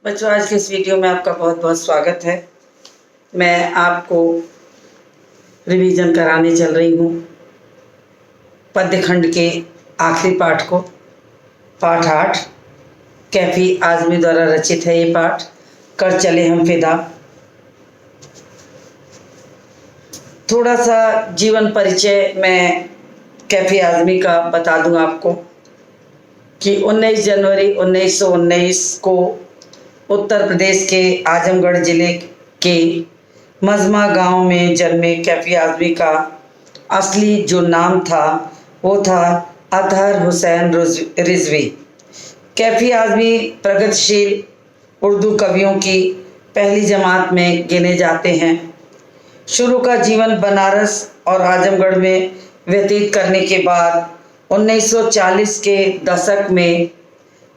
बच्चों, आज के इस वीडियो में आपका बहुत बहुत स्वागत है। मैं आपको रिवीजन कराने चल रही हूँ पद्य खंड के आखिरी पाठ को, पाठ 8। कैफी आज़मी द्वारा रचित है ये पाठ। कर चले हम फिदा। थोड़ा सा जीवन परिचय मैं कैफी आज़मी का बता दूँ आपको कि 19 जनवरी 1919 को उत्तर प्रदेश के आजमगढ़ ज़िले के मजमा गांव में जन्मे कैफी आज़मी का असली जो नाम था वो था अतहर हुसैन रिजवी। कैफी आज़मी प्रगतिशील उर्दू कवियों की पहली जमात में गिने जाते हैं। शुरू का जीवन बनारस और आजमगढ़ में व्यतीत करने के बाद 1940 के दशक में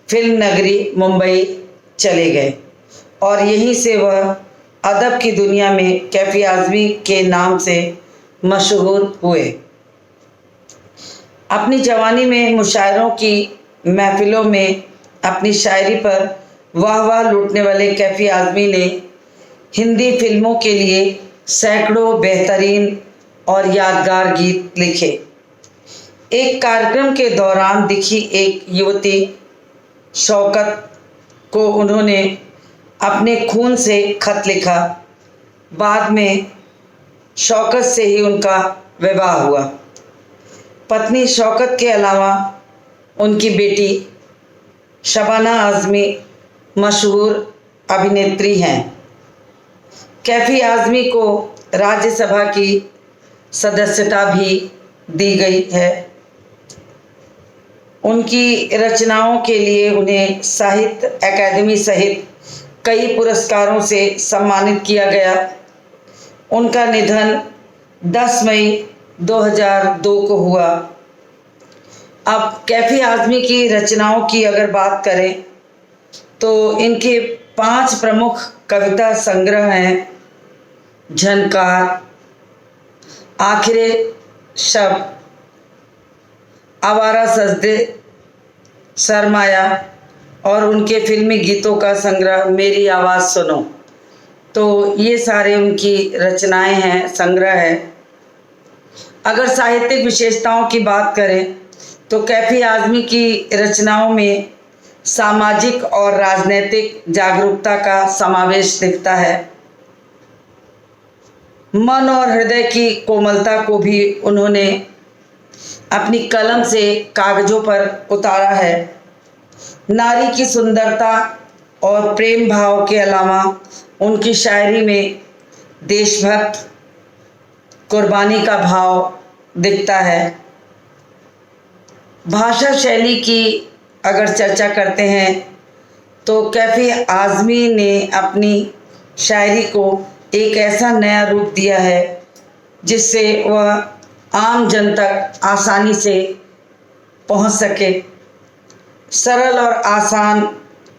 फिल्म नगरी मुंबई चले गए और यहीं से वह अदब की दुनिया में कैफी आज़मी के नाम से मशहूर हुए। अपनी जवानी में मुशायरों की महफिलों में अपनी शायरी पर वाह वाह लूटने वाले कैफी आज़मी ने हिंदी फिल्मों के लिए सैकड़ों बेहतरीन और यादगार गीत लिखे। एक कार्यक्रम के दौरान दिखी एक युवती शौकत को उन्होंने अपने खून से खत लिखा। बाद में शौकत से ही उनका विवाह हुआ। पत्नी शौकत के अलावा उनकी बेटी शबाना आज़मी मशहूर अभिनेत्री हैं। कैफी आज़मी को राज्यसभा की सदस्यता भी दी गई है। उनकी रचनाओं के लिए उन्हें साहित्य अकादमी सहित कई पुरस्कारों से सम्मानित किया गया। उनका निधन 10 मई 2002 को हुआ। अब कैफी आज़मी की रचनाओं की अगर बात करें तो इनके 5 प्रमुख कविता संग्रह हैं। झनकार, आखिरे शब, आवारा सजदे, सरमाया और उनके फिल्मी गीतों का संग्रह मेरी आवाज़ सुनो। तो ये सारे उनकी रचनाएं हैं, संग्रह है। अगर साहित्यिक विशेषताओं की बात करें तो कैफी आज़मी की रचनाओं में सामाजिक और राजनीतिक जागरूकता का समावेश दिखता है। मन और हृदय की कोमलता को भी उन्होंने अपनी कलम से कागजों पर उतारा है। नारी की सुंदरता और प्रेम भाव के अलावा उनकी शायरी में देशभक्त कुर्बानी का भाव दिखता है। भाषा शैली की अगर चर्चा करते हैं तो कैफी आज़मी ने अपनी शायरी को एक ऐसा नया रूप दिया है जिससे वह आम जन तक आसानी से पहुंच सके। सरल और आसान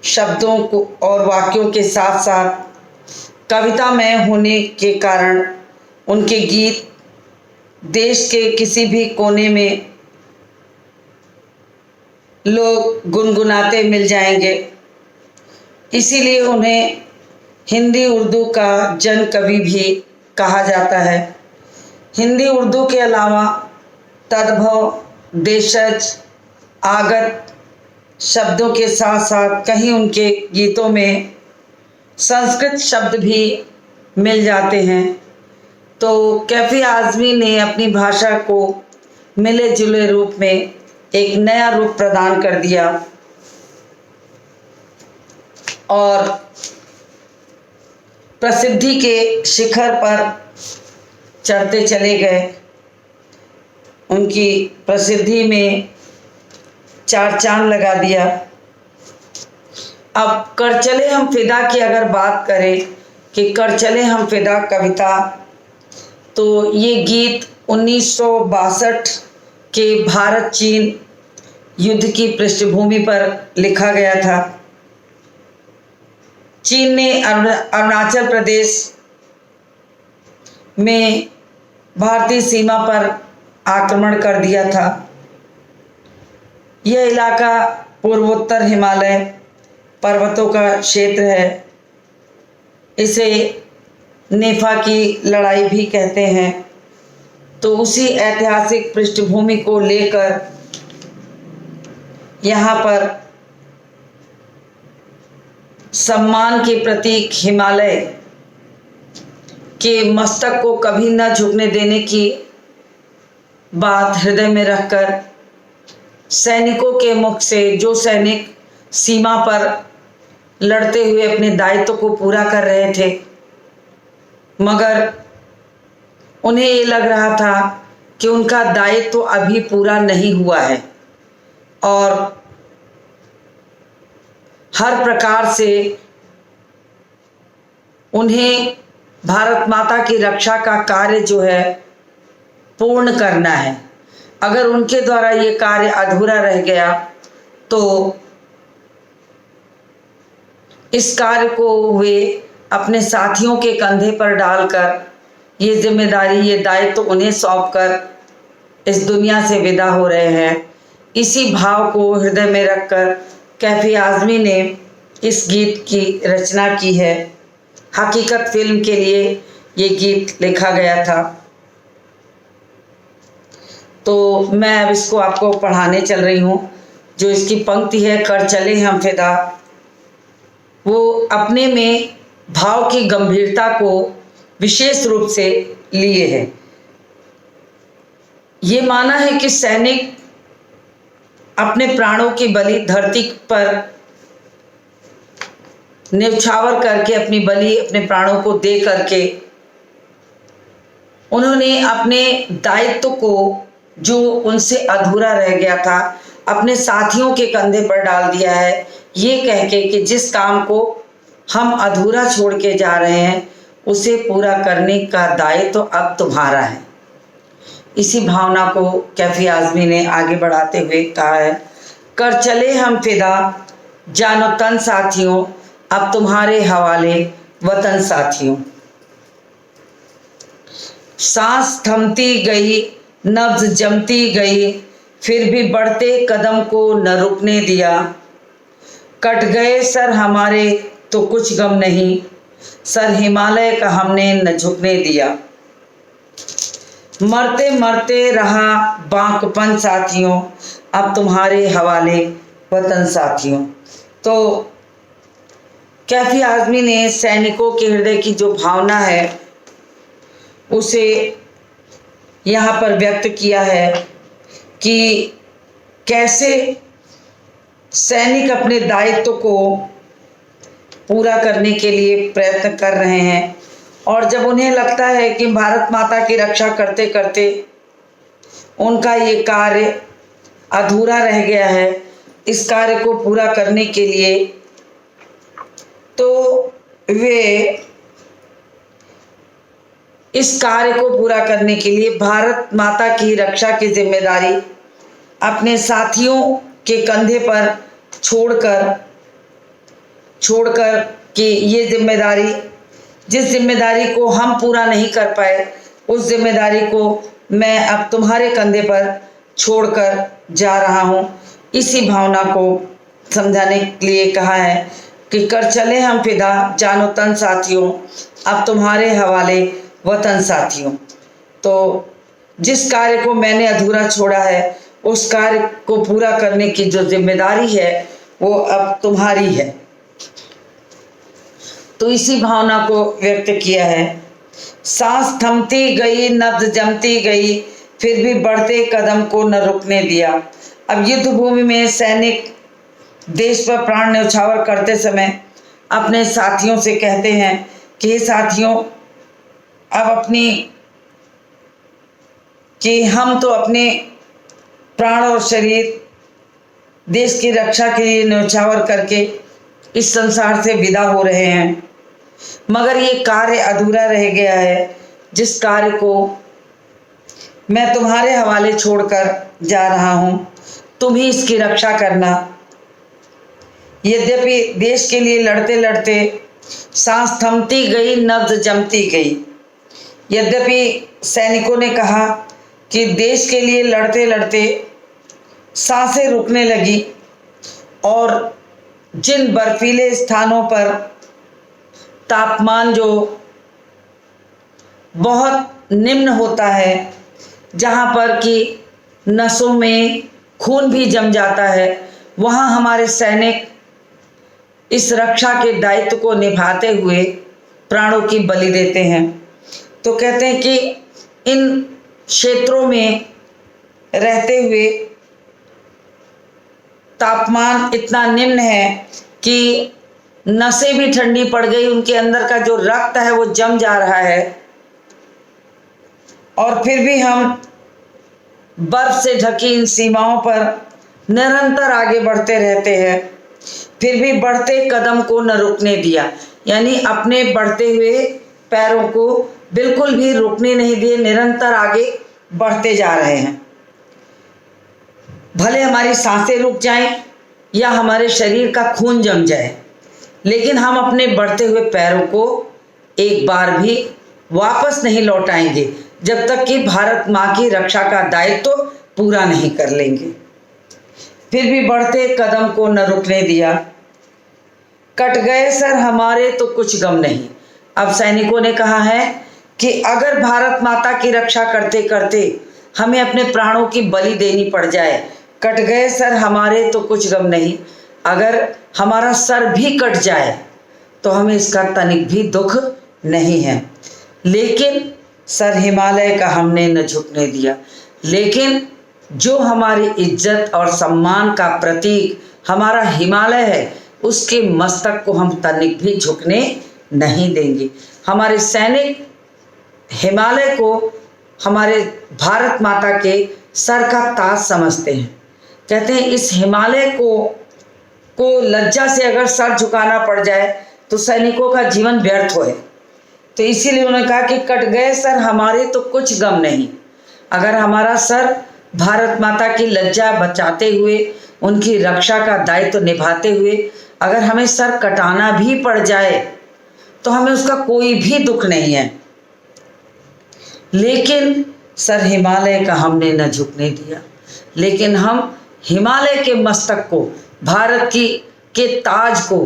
शब्दों को और वाक्यों के साथ साथ कवितामय होने के कारण उनके गीत देश के किसी भी कोने में लोग गुनगुनाते मिल जाएंगे। इसीलिए उन्हें हिंदी उर्दू का जन कवि भी कहा जाता है। हिंदी उर्दू के अलावा तद्भव, देशज, आगत शब्दों के साथ साथ कहीं उनके गीतों में संस्कृत शब्द भी मिल जाते हैं। तो कैफी आज़मी ने अपनी भाषा को मिले जुले रूप में एक नया रूप प्रदान कर दिया और प्रसिद्धि के शिखर पर चढ़ते चले गए। उनकी प्रसिद्धि में 4 चांद लगा दिया। अब कर चले हम फिदा की अगर बात करें कि कर चले हम फिदा कविता, तो ये गीत 1962 के भारत चीन युद्ध की पृष्ठभूमि पर लिखा गया था। चीन ने अरुणाचल प्रदेश में भारतीय सीमा पर आक्रमण कर दिया था। यह इलाका पूर्वोत्तर हिमालय पर्वतों का क्षेत्र है। इसे नेफा की लड़ाई भी कहते हैं। तो उसी ऐतिहासिक पृष्ठभूमि को लेकर यहाँ पर सम्मान के प्रतीक हिमालय के मस्तक को कभी न झुकने देने की बात हृदय में रखकर सैनिकों के मुख से, जो सैनिक सीमा पर लड़ते हुए अपने दायित्व को पूरा कर रहे थे, मगर उन्हें ये लग रहा था कि उनका दायित्व अभी पूरा नहीं हुआ है और हर प्रकार से उन्हें भारत माता की रक्षा का कार्य जो है पूर्ण करना है। अगर उनके द्वारा ये कार्य अधूरा रह गया तो इस कार्य को वे अपने साथियों के कंधे पर डालकर ये जिम्मेदारी, ये दायित्व उन्हें सौंपकर इस दुनिया से विदा हो रहे हैं। इसी भाव को हृदय में रखकर कैफी आज़मी ने इस गीत की रचना की है। हकीकत फिल्म के लिए ये गीत लिखा गया था। तो मैं अब इसको आपको पढ़ाने चल रही हूँ। जो इसकी पंक्ति है, कर चले हम फिदा, वो अपने में भाव की गंभीरता को विशेष रूप से लिए है। ये माना है कि सैनिक अपने प्राणों की बलि धरती पर न्यौछावर करके अपनी बलि, अपने प्राणों को दे करके उन्होंने अपने दायित्व को, जो उनसे अधूरा रह गया था, अपने साथियों के कंधे पर डाल दिया है, ये कह के कि जिस काम को हम अधूरा छोड़ के जा रहे हैं उसे पूरा करने का दायित्व तो अब तुम्हारा है। इसी भावना को कैफी आज़मी ने आगे बढ़ाते हुए कहा है, कर चले हम फिदा जानो तन साथियों, अब तुम्हारे हवाले वतन साथियों। सांस थमती गई, नब्ज जमती गई, फिर भी बढ़ते कदम को न रुकने दिया। कट गए सर हमारे तो कुछ गम नहीं, सर हिमालय का हमने न झुकने दिया। मरते मरते रहा बांकपन साथियों, अब तुम्हारे हवाले वतन साथियों। तो कैफी आज़मी ने सैनिकों के हृदय की जो भावना है उसे यहाँ पर व्यक्त किया है कि कैसे सैनिक अपने दायित्व को पूरा करने के लिए प्रयत्न कर रहे हैं और जब उन्हें लगता है कि भारत माता की रक्षा करते करते उनका ये कार्य अधूरा रह गया है, इस कार्य को पूरा करने के लिए तो वे इस कार्य को पूरा करने के लिए भारत माता की रक्षा की जिम्मेदारी अपने साथियों के कंधे पर छोड़कर कि ये जिम्मेदारी, जिस जिम्मेदारी को हम पूरा नहीं कर पाए, उस जिम्मेदारी को मैं अब तुम्हारे कंधे पर छोड़कर जा रहा हूँ। इसी भावना को समझाने के लिए कहा है कि कर चले हम फिदा जानो तन साथियों, अब तुम्हारे हवाले वतन साथियों। तो जिस कार्य को मैंने अधूरा छोड़ा है उस कार्य को पूरा करने की जो जिम्मेदारी है वो अब तुम्हारी है। तो इसी भावना को व्यक्त किया है। सांस थमती गई, नब्ज जमती गई, फिर भी बढ़ते कदम को न रुकने दिया। अब युद्ध भूमि में सैनिक देश पर प्राण न्यौछावर करते समय अपने साथियों से कहते हैं कि साथियों, अब हम तो अपने प्राण और शरीर देश की रक्षा के लिए न्यौछावर करके इस संसार से विदा हो रहे हैं, मगर ये कार्य अधूरा रह गया है जिस कार्य को मैं तुम्हारे हवाले छोड़कर जा रहा हूँ। तुम ही इसकी रक्षा करना। यद्यपि देश के लिए लड़ते लड़ते सांस थमती गई, नब्ज जमती गई। यद्यपि सैनिकों ने कहा कि देश के लिए लड़ते लड़ते सांसें रुकने लगी और जिन बर्फीले स्थानों पर तापमान जो बहुत निम्न होता है, जहाँ पर कि नसों में खून भी जम जाता है, वहाँ हमारे सैनिक इस रक्षा के दायित्व को निभाते हुए प्राणों की बलि देते हैं। तो कहते हैं कि इन क्षेत्रों में रहते हुए तापमान इतना निम्न है कि नसें भी ठंडी पड़ गई, उनके अंदर का जो रक्त है वो जम जा रहा है, और फिर भी हम बर्फ से ढकी इन सीमाओं पर निरंतर आगे बढ़ते रहते हैं। फिर भी बढ़ते कदम को न रुकने दिया, यानी अपने बढ़ते हुए पैरों को बिल्कुल भी रुकने नहीं दिए, निरंतर आगे बढ़ते जा रहे हैं। भले हमारी सांसें रुक जाएं या हमारे शरीर का खून जम जाए, लेकिन हम अपने बढ़ते हुए पैरों को एक बार भी वापस नहीं लौटाएंगे जब तक कि भारत माँ की रक्षा का दायित्व पूरा नहीं कर लेंगे। फिर भी बढ़ते कदम को न रुकने दिया। कट गए सर हमारे तो कुछ गम नहीं। अब सैनिकों ने कहा है कि अगर भारत माता की रक्षा करते करते हमें अपने प्राणों की बलि देनी पड़ जाए, कट गए सर हमारे तो कुछ गम नहीं, अगर हमारा सर भी कट जाए तो हमें इसका तनिक भी दुख नहीं है, लेकिन सर हिमालय का हमने न झुकने दिया। लेकिन जो हमारी इज्जत और सम्मान का प्रतीक हमारा हिमालय है, उसके मस्तक को हम तनिक भी झुकने नहीं देंगे। हमारे सैनिक हिमालय को हमारे भारत माता के सर का ताज समझते हैं। कहते हैं इस हिमालय को लज्जा से अगर सर झुकाना पड़ जाए तो सैनिकों का जीवन व्यर्थ होए। तो इसीलिए उन्होंने कहा कि कट गए सर हमारे तो कुछ गम नहीं, अगर हमारा सर भारत माता की लज्जा बचाते हुए, उनकी रक्षा का दायित्व निभाते हुए अगर हमें सर कटाना भी पड़ जाए तो हमें उसका कोई भी दुख नहीं है, लेकिन सर हिमालय का हमने न झुकने दिया। लेकिन हम हिमालय के मस्तक को, भारत के ताज को,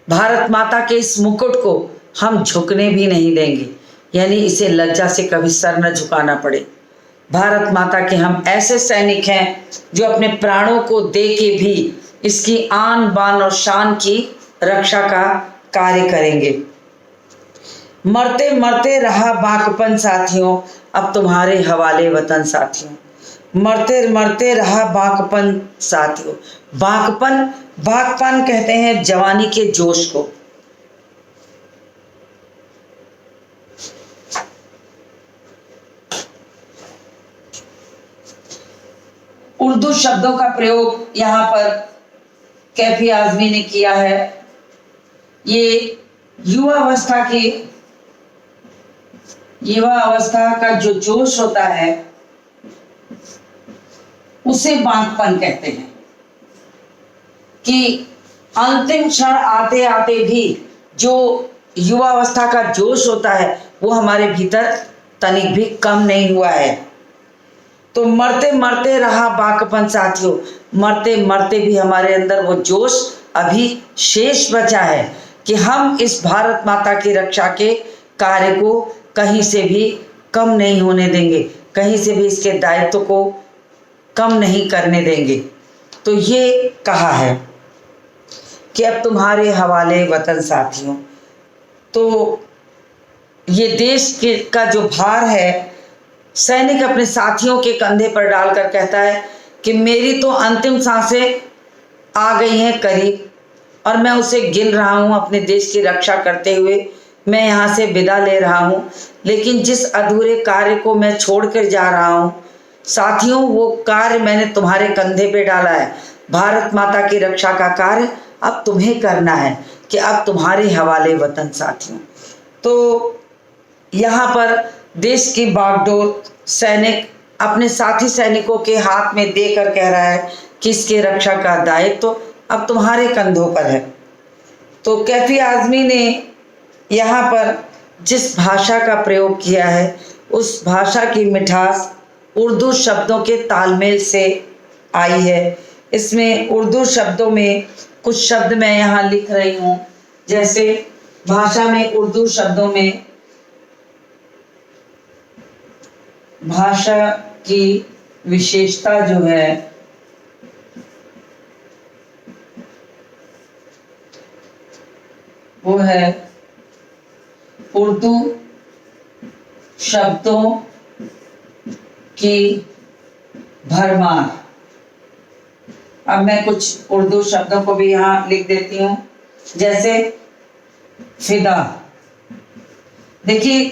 भारत माता के इस मुकुट को हम झुकने भी नहीं देंगे, यानी इसे लज्जा से कभी सर न झुकाना पड़े। भारत माता के हम ऐसे सैनिक हैं जो अपने प्राणों को दे के भी इसकी आन बान और शान की रक्षा का कार्य करेंगे। मरते मरते रहा बांकपन साथियों, अब तुम्हारे हवाले वतन साथियों। मरते मरते रहा बांकपन साथियों। बांकपन कहते हैं जवानी के जोश को। उर्दू शब्दों का प्रयोग यहाँ पर कैफी आजमी ने किया है। ये युवा अवस्था का जो जोश होता है उसे बांकपन कहते हैं, कि अंतिम क्षण आते आते भी जो युवा अवस्था का जोश होता है वो हमारे भीतर तनिक भी कम नहीं हुआ है। तो मरते मरते रहा बांकपन साथियों, मरते मरते भी हमारे अंदर वो जोश अभी शेष बचा है कि हम इस भारत माता की रक्षा के कार्य को कहीं से भी कम नहीं होने देंगे, कहीं से भी इसके दायित्व को कम नहीं करने देंगे। तो ये कहा है कि अब तुम्हारे हवाले वतन साथियों। तो ये देश के का जो भार है, सैनिक अपने साथियों के कंधे पर डालकर कहता है कि मेरी तो अंतिम सांसें आ गई हैं करीब, और मैं उसे गिन रहा हूँ अपने देश की रक्षा करते हुए। मैं यहाँ से विदा ले रहा हूँ, लेकिन जिस अधूरे कार्य को मैं छोड़कर जा रहा हूँ साथियों, वो कार्य मैंने तुम्हारे कंधे पे डाला है। भारत माता की रक्षा का कार्य अब तुम्हें करना है, कि अब तुम्हारे हवाले वतन साथियों। तो यहाँ पर देश की बागडोर सैनिक अपने साथी सैनिकों के हाथ में देकर कह रहा है कि इसके रक्षा का दायित्व तो अब तुम्हारे कंधों पर है। तो कैफी आजमी ने यहाँ पर जिस भाषा का प्रयोग किया है, उस भाषा की मिठास उर्दू शब्दों के तालमेल से आई है। इसमें उर्दू शब्दों में कुछ शब्द मैं यहाँ लिख रही हूँ। जैसे भाषा में, उर्दू शब्दों में भाषा की विशेषता जो है वो है उर्दू शब्दों की भरमार। अब मैं कुछ उर्दू शब्दों को भी यहाँ लिख देती हूँ। जैसे फिदा। देखिए,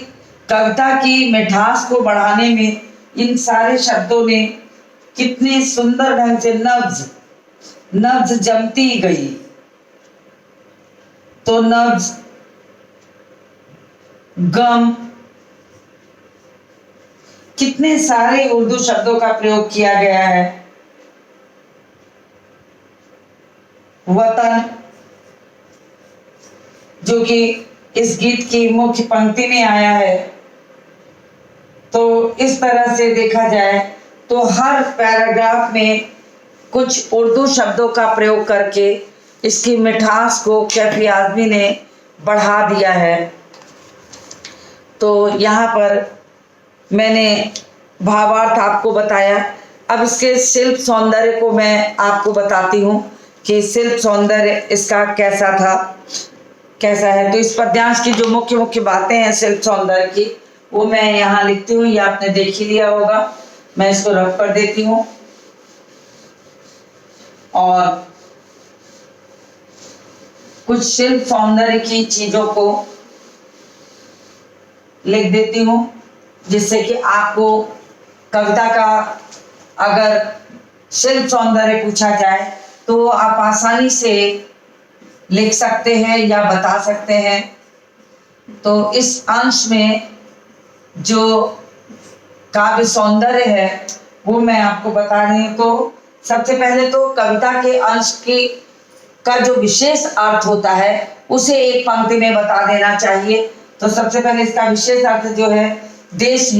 कविता की मिठास को बढ़ाने में इन सारे शब्दों ने कितने सुंदर ढंग से नब्ज नब्ज जमती गई। तो नब्ज, गम, कितने सारे उर्दू शब्दों का प्रयोग किया गया है। वतन, जो कि इस गीत की मुख्य पंक्ति में आया है। तो इस तरह से देखा जाए तो हर पैराग्राफ में कुछ उर्दू शब्दों का प्रयोग करके इसकी मिठास को कैफी आज़मी ने बढ़ा दिया है। तो यहाँ पर मैंने भावार्थ आपको बताया। अब इसके शिल्प सौंदर्य को मैं आपको बताती हूँ कि शिल्प सौंदर्य इसका कैसा था, कैसा है। तो इस पद्यांश की जो मुख्य मुख्य बातें हैं शिल्प सौंदर्य की, वो मैं यहाँ लिखती हूँ। ये आपने देख ही लिया होगा, मैं इसको रफ कर देती हूँ और कुछ शिल्प सौंदर्य की चीजों को लिख देती हूँ, जिससे कि आपको कविता का अगर शिल्प सौंदर्य पूछा जाए तो आप आसानी से लिख सकते हैं या बता सकते हैं। तो इस अंश में जो काव्य सौंदर्य है वो मैं आपको बता रही हूँ। तो सबसे पहले तो कविता के अंश की का जो विशेष अर्थ होता है उसे एक पंक्ति में बता देना चाहिए। तो सबसे पहले इसका विशेष अर्थ जो है, देश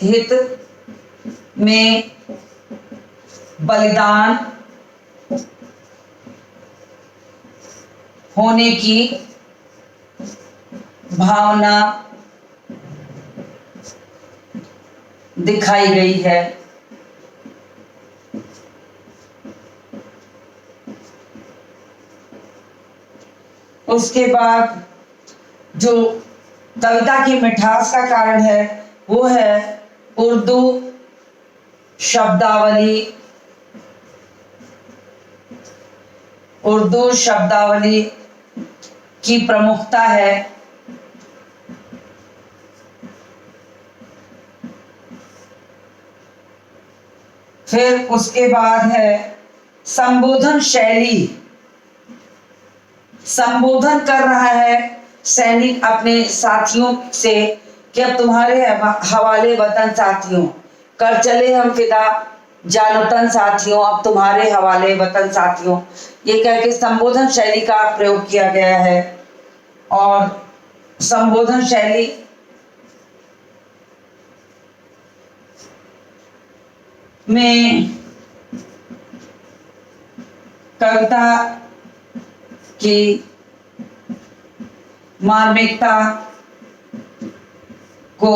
हित में बलिदान होने की भावना दिखाई गई है। उसके बाद जो कविता की मिठास का कारण है वो है उर्दू शब्दावली। उर्दू शब्दावली की प्रमुखता है। फिर उसके बाद है संबोधन शैली। संबोधन कर रहा है सैनिक अपने साथियों से कि अब तुम्हारे हवाले वतन साथियों, कर चले हम फिदा जानवतन साथियों, अब तुम्हारे हवाले वतन साथियों। ये कह के संबोधन शैली का प्रयोग किया गया है। और संबोधन शैली में कविता की मार्मिकता को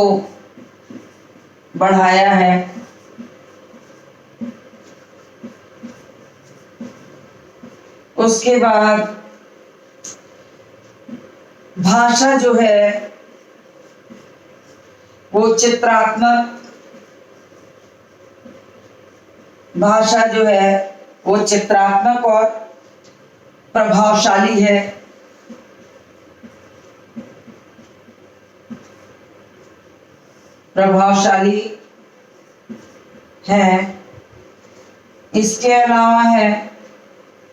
बढ़ाया है। उसके बाद भाषा जो है वो चित्रात्मक, भाषा जो है वो चित्रात्मक और प्रभावशाली है। प्रभावशाली है। इसके अलावा है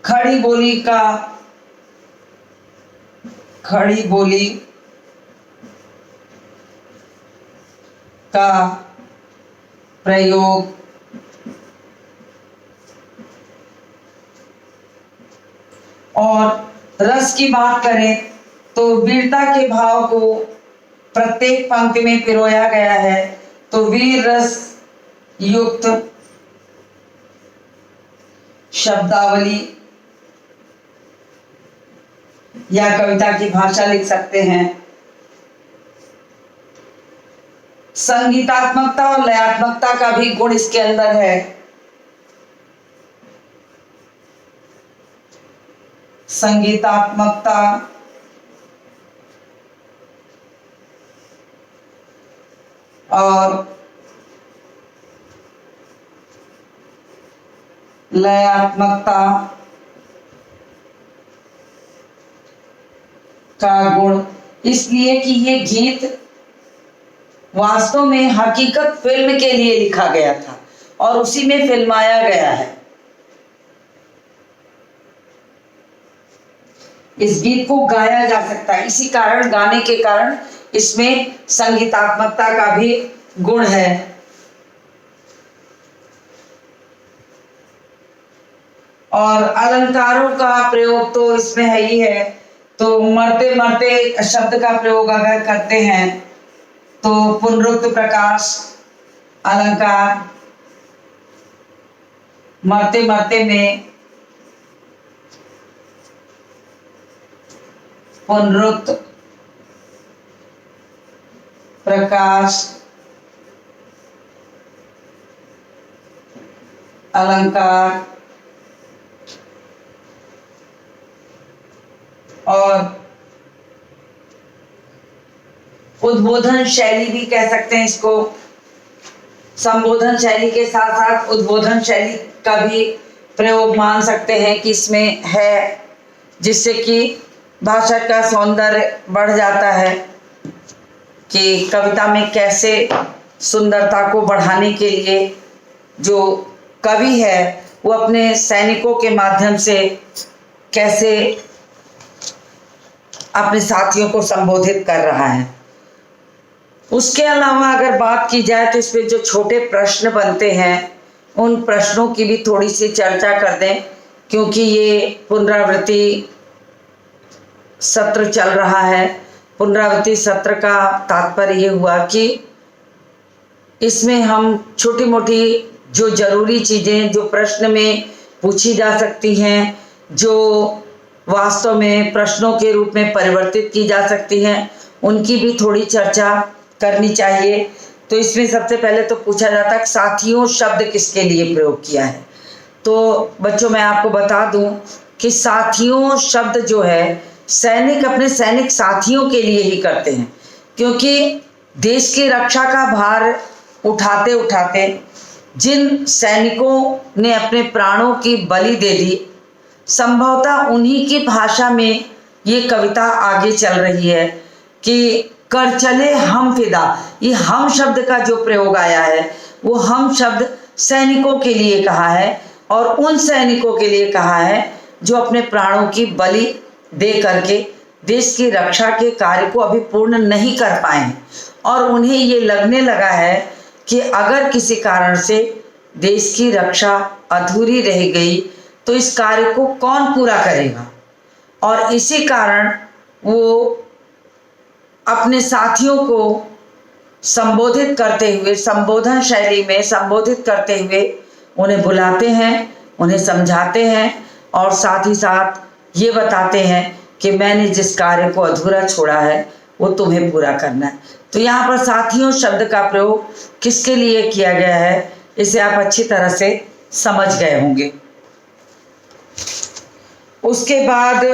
खड़ी बोली का प्रयोग। और रस की बात करें तो वीरता के भाव को प्रत्येक पंक्ति में पिरोया गया है। तो वीर रस युक्त शब्दावली या कविता की भाषा लिख सकते हैं। संगीतात्मकता और लयात्मकता का भी गुण इसके अंदर है। संगीतात्मकता और लयात्मकता का गुण इसलिए कि ये गीत वास्तव में हकीकत फिल्म के लिए लिखा गया था और उसी में फिल्माया गया है। इस गीत को गाया जा सकता है, इसी कारण गाने के कारण इसमें संगीतात्मकता का भी गुण है। और अलंकारों का प्रयोग तो इसमें है ही है। तो मरते मरते शब्द का प्रयोग अगर करते हैं तो पुनरुक्त प्रकाश अलंकार, मरते मरते में पुनरुक्त प्रकाश अलंकार और उद्बोधन शैली भी कह सकते हैं इसको। संबोधन शैली के साथ साथ उद्बोधन शैली का भी प्रयोग मान सकते हैं कि इसमें है, जिससे कि भाषा का सौंदर्य बढ़ जाता है कि कविता में कैसे सुंदरता को बढ़ाने के लिए जो कवि है वो अपने सैनिकों के माध्यम से कैसे अपने साथियों को संबोधित कर रहा है। उसके अलावा अगर बात की जाए तो इसमें जो छोटे प्रश्न बनते हैं उन प्रश्नों की भी थोड़ी सी चर्चा कर दें, क्योंकि ये पुनरावृत्ति सत्र चल रहा है। पुनरावृत्ति सत्र का तात्पर्य ये हुआ कि इसमें हम छोटी मोटी जो जरूरी चीज़ें जो प्रश्न में पूछी जा सकती हैं, जो वास्तव में प्रश्नों के रूप में परिवर्तित की जा सकती हैं, उनकी भी थोड़ी चर्चा करनी चाहिए। तो इसमें सबसे पहले तो पूछा जाता है साथियों शब्द किसके लिए प्रयोग किया है। तो बच्चों मैं आपको बता दूं कि साथियों शब्द जो है सैनिक अपने सैनिक साथियों के लिए ही करते हैं, क्योंकि देश की रक्षा का भार उठाते उठाते जिन सैनिकों ने अपने प्राणों की बलि दे दी, संभवतः उन्हीं की भाषा में ये कविता आगे चल रही है कि कर चले हम फिदा। ये हम शब्द का जो प्रयोग आया है वो हम शब्द सैनिकों के लिए कहा है और उन सैनिकों के लिए कहा है जो अपने प्राणों की बलि दे करके देश की रक्षा के कार्य को अभी पूर्ण नहीं कर पाए हैं और उन्हें ये लगने लगा है कि अगर किसी कारण से देश की रक्षा अधूरी रह गई तो इस कार्य को कौन पूरा करेगा। और इसी कारण वो अपने साथियों को संबोधित करते हुए, संबोधन शैली में संबोधित करते हुए उन्हें बुलाते हैं, उन्हें समझाते हैं और साथ ही साथ ये बताते हैं कि मैंने जिस कार्य को अधूरा छोड़ा है वो तुम्हें पूरा करना है। तो यहाँ पर साथियों शब्द का प्रयोग किसके लिए किया गया है इसे आप अच्छी तरह से समझ गए होंगे। उसके बाद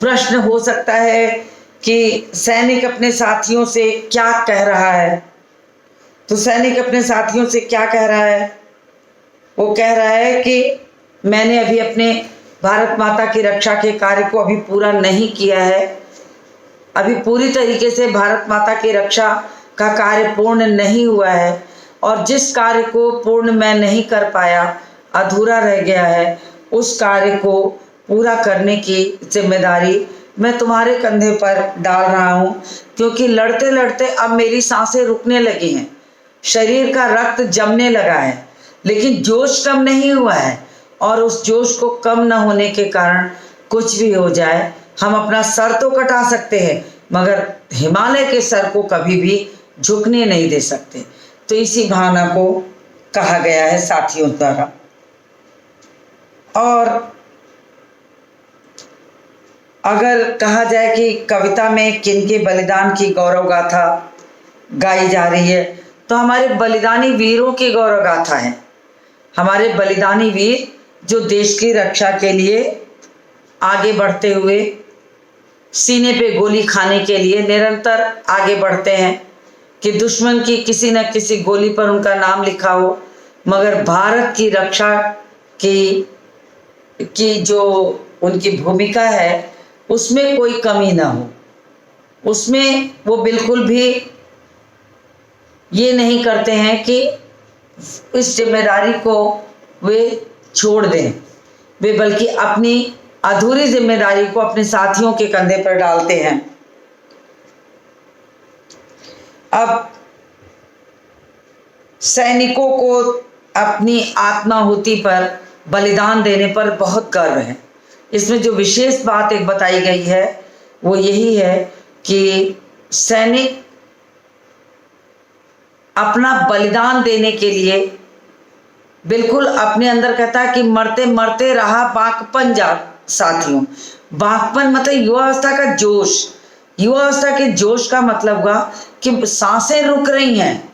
प्रश्न हो सकता है कि सैनिक अपने साथियों से क्या कह रहा है। तो सैनिक अपने साथियों से क्या कह रहा है? वो कह रहा है कि मैंने अभी अपने भारत माता की रक्षा के कार्य को अभी पूरा नहीं किया है, अभी पूरी तरीके से भारत माता की रक्षा का कार्य पूर्ण नहीं हुआ है और जिस कार्य को पूर्ण मैं नहीं कर पाया, अधूरा रह गया है, उस कार्य को पूरा करने की जिम्मेदारी मैं तुम्हारे कंधे पर डाल रहा हूँ, क्योंकि लड़ते लड़ते अब मेरी सांसें रुकने लगी हैं, शरीर का रक्त जमने लगा है, लेकिन जोश कम नहीं हुआ है और उस जोश को कम न होने के कारण कुछ भी हो जाए हम अपना सर तो कटा सकते हैं मगर हिमालय के सर को कभी भी झुकने नहीं दे सकते। तो इसी भावना को कहा गया है साथियों द्वारा। और अगर कहा जाए कि कविता में किनके बलिदान की गौरव गाथा गाई जा रही है, तो हमारे बलिदानी वीरों की गौरव गाथा है। हमारे बलिदानी वीर जो देश की रक्षा के लिए आगे बढ़ते हुए सीने पे गोली खाने के लिए निरंतर आगे बढ़ते हैं कि दुश्मन की किसी न किसी गोली पर उनका नाम लिखा हो, मगर भारत की रक्षा की जो उनकी भूमिका है उसमें कोई कमी ना हो, उसमें वो बिल्कुल भी ये नहीं करते हैं कि इस जिम्मेदारी को वे छोड़ दें, वे बल्कि अपनी अधूरी जिम्मेदारी को अपने साथियों के कंधे पर डालते हैं। अब सैनिकों को अपनी आत्माहुति पर, बलिदान देने पर बहुत गर्व है। इसमें जो विशेष बात एक बताई गई है वो यही है कि सैनिक अपना बलिदान देने के लिए बिल्कुल अपने अंदर कहता है कि मरते मरते रहा बाकपन जा साथियों। बाकपन मतलब युवावस्था का जोश। युवावस्था के जोश का मतलब हुआ कि सांसें रुक रही हैं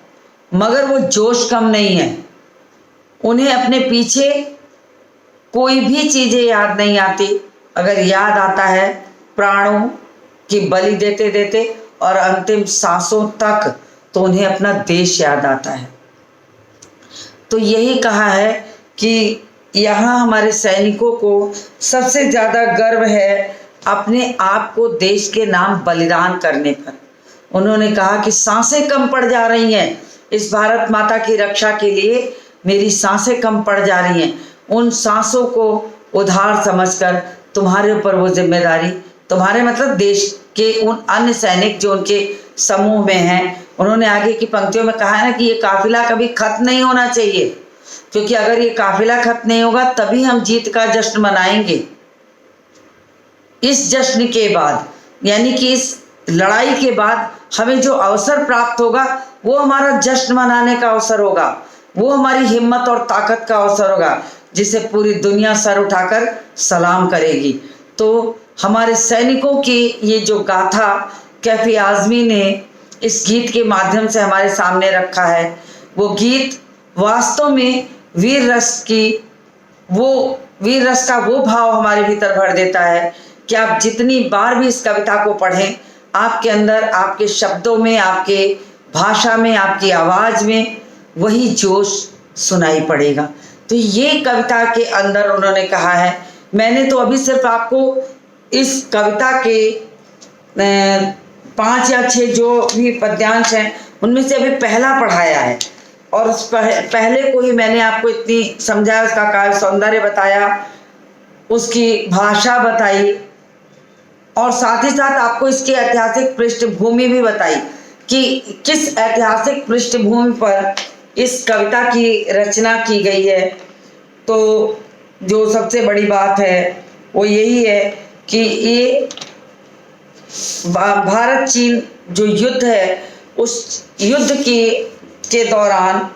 मगर वो जोश कम नहीं है। उन्हें अपने पीछे कोई भी चीज़ें याद नहीं आती, अगर याद आता है प्राणों की बलि देते देते और अंतिम सांसों तक, तो उन्हें अपना देश याद आता है। तो यही कहा है कि यहाँ हमारे सैनिकों को सबसे ज़्यादा गर्व है अपने आप को देश के नाम बलिदान करने पर। उन्होंने कहा कि सांसें कम पड़ जा रही हैं, इस भारत माता की रक्षा के लिए मेरी सांसें कम पड़ जा रही हैं। उन सांसों को उधार समझकर तुम्हारे ऊपर वो जिम्मेदारी, तुम्हारे मतलब देश के उन अन्य सैनिक जो उनके समूह में हैं, उन्होंने आगे की पंक्तियों में कहा है ना कि ये काफिला कभी खत्म नहीं होना चाहिए, क्योंकि अगर ये काफिला खत्म नहीं होगा तभी हम जीत का जश्न मनाएंगे। इस जश्न के बाद यानी कि इस लड़ाई के बाद हमें जो अवसर प्राप्त होगा वो हमारा जश्न मनाने का अवसर होगा, वो हमारी हिम्मत और ताकत का अवसर होगा, जिसे पूरी दुनिया सर उठाकर सलाम करेगी। तो हमारे सैनिकों की ये जो गाथा कैफी आज़मी ने इस गीत के माध्यम से हमारे सामने रखा है, वो गीत वास्तव में वीर रस का वो भाव हमारे भीतर भर देता है कि आप जितनी बार भी इस कविता को पढ़ें, आपके अंदर, आपके शब्दों में, आपके भाषा में, आपकी आवाज़ में वही जोश सुनाई पड़ेगा। तो ये कविता के अंदर उन्होंने कहा है। मैंने तो अभी सिर्फ आपको इस कविता के 5 या 6 जो भी पद्यांश हैं उनमें से अभी पहला पढ़ाया है, और उस पहले को ही मैंने आपको इतनी समझाया, उसका काव्य सौंदर्य बताया, उसकी भाषा बताई, और साथ ही साथ आपको इसकी ऐतिहासिक पृष्ठभूमि भी बताई कि किस ऐतिहासिक पृष्ठभूमि पर इस कविता की रचना की गई है। तो जो सबसे बड़ी बात है वो यही है कि ये भारत चीन जो युद्ध है, उस युद्ध के दौरान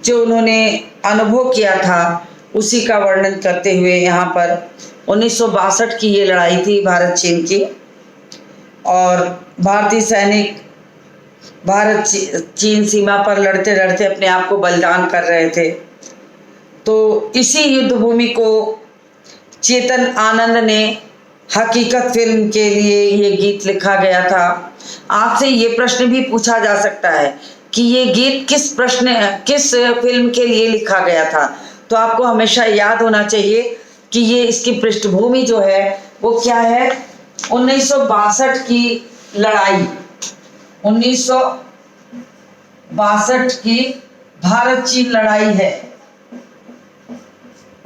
जो उन्होंने अनुभव किया था उसी का वर्णन करते हुए यहाँ पर 1962 की ये लड़ाई थी भारत चीन की, और भारतीय सैनिक भारत चीन सीमा पर लड़ते लड़ते अपने आप को बलिदान कर रहे थे। तो इसी युद्ध भूमि को चेतन आनंद ने हकीकत फिल्म के लिए ये गीत लिखा गया था। आपसे ये प्रश्न भी पूछा जा सकता है कि ये गीत किस फिल्म के लिए लिखा गया था, तो आपको हमेशा याद होना चाहिए कि ये इसकी पृष्ठभूमि जो है वो क्या है, 1962 की लड़ाई, 1962 की भारत चीन लड़ाई है।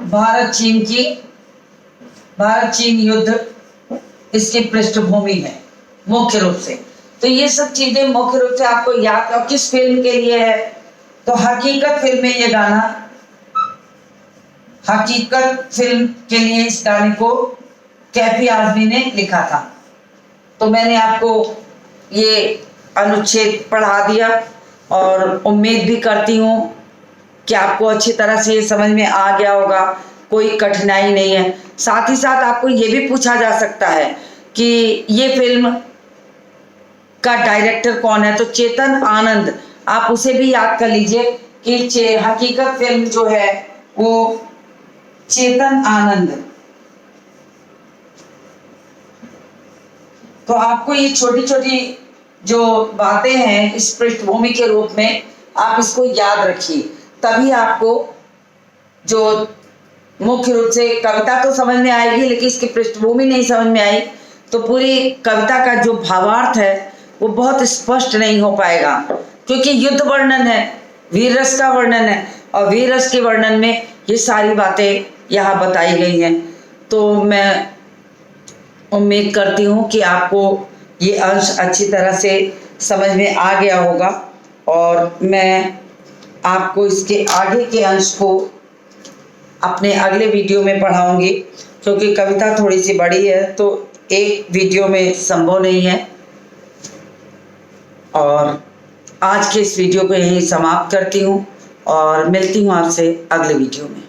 भारत चीन युद्ध इसकी पृष्ठभूमि है मुख्य रूप से। तो ये सब चीजें मुख्य रूप से आपको याद, और किस फिल्म के लिए है, तो हकीकत फिल्म में ये गाना, हकीकत फिल्म के लिए इस गाने को कैफी आज़मी ने लिखा था। तो मैंने आपको ये अनुच्छेद पढ़ा दिया और उम्मीद भी करती हूँ कि आपको अच्छी तरह से ये समझ में आ गया होगा। कोई कठिनाई नहीं है। साथ ही साथ आपको ये भी पूछा जा सकता है कि ये फिल्म का डायरेक्टर कौन है, तो चेतन आनंद, आप उसे भी याद कर लीजिए कि हकीकत फिल्म जो है वो चेतन आनंद। तो आपको ये छोटी छोटी जो बातें हैं इस पृष्ठभूमि के रूप में आप इसको याद रखिए, तभी आपको जो मुख्य रूप से कविता तो समझ में आएगी, लेकिन इसकी पृष्ठभूमि नहीं समझ में आई तो पूरी कविता का जो भावार्थ है वो बहुत स्पष्ट नहीं हो पाएगा, क्योंकि युद्ध वर्णन है, वीर रस का वर्णन है, और वीर रस के वर्णन में ये सारी बातें यहाँ बताई गई हैं। तो मैं उम्मीद करती हूँ कि आपको ये अंश अच्छी तरह से समझ में आ गया होगा, और मैं आपको इसके आगे के अंश को अपने अगले वीडियो में पढ़ाऊंगी, क्योंकि कविता थोड़ी सी बड़ी है तो एक वीडियो में संभव नहीं है। और आज के इस वीडियो को यहीं समाप्त करती हूँ और मिलती हूँ आपसे अगले वीडियो में।